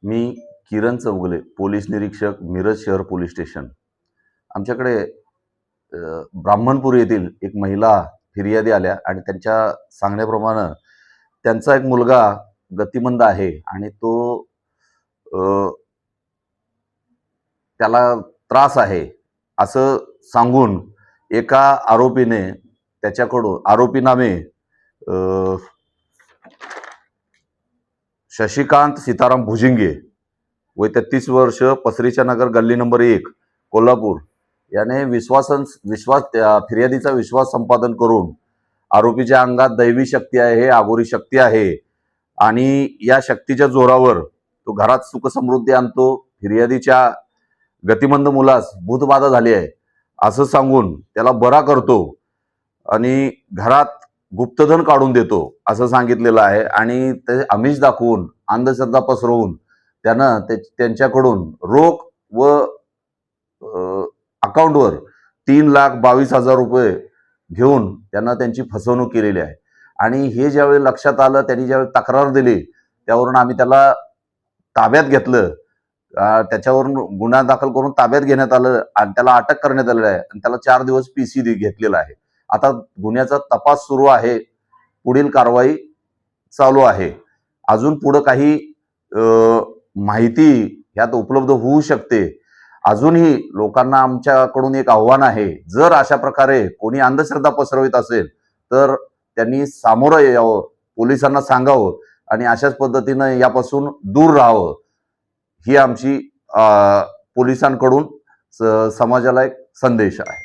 मी किरण Chougule, police निरीक्षक, मिरज शहर police station. आमच्याकडे ब्राह्मणपूर येथील एक महिला फिर्यादी आल्या आणि त्यांच्या सांगण्याप्रमाणे त्यांचा एक मुलगा गतिमंद आहे आणि तो त्याला त्रास आहे असं सांगून एका आरोपीने त्याच्याकडून आरोपी नामे शशिकांत सीताराम भुजिंगे, वय 33 वर्ष, पसरीच्या नगर, गल्ली नंबर 1, कोल्हापूर, याने फिर्यादीचा विश्वास संपादन करून आरोपीच्या अंगात दैवी शक्ती आहे, आगोरी शक्ती आहे आणि या शक्तीच्या जोरावर तो घरात सुख समृद्धी आणतो, फिर्यादीच्या गतिमंद मुलास भूतबाधा झाली आहे असं सांगून त्याला बरा करतो आणि घरात गुप्तधन काढून देतो असं सांगितलेलं आहे आणि ते आमिष दाखवून अंधश्रद्धा पसरवून त्यानं त्यांच्याकडून रोख व अकाउंटवर 3,22,000 रुपये घेऊन त्यांना त्यांची फसवणूक केलेली आहे। आणि हे ज्यावेळी लक्षात आलं, त्यांनी ज्यावेळी तक्रार दिली, त्यावरून आम्ही त्याला ताब्यात घेतलं, त्याच्यावरून गुन्हा दाखल करून ताब्यात घेण्यात आलं आणि त्याला अटक करण्यात आलेली आहे आणि त्याला 4 दिवस पीसी घेतलेला आहे। आता गुन्ह्याचा तपास सुरू आहे, पुढील कारवाई चालू आहे। अजून पुढे काही माहिती यात उपलब्ध होऊ शकते। अजूनही लोकांना आमच्याकडून एक आव्हान आहे, जर अशा प्रकारे कोणी अंधश्रद्धा पसरवित असेल तर त्यांनी सामोरं यावं, पोलिसांना सांगावं आणि अशाच पद्धतीनं यापासून दूर राहावं, ही आमची पोलिसांकडून समाजाला एक संदेश आहे।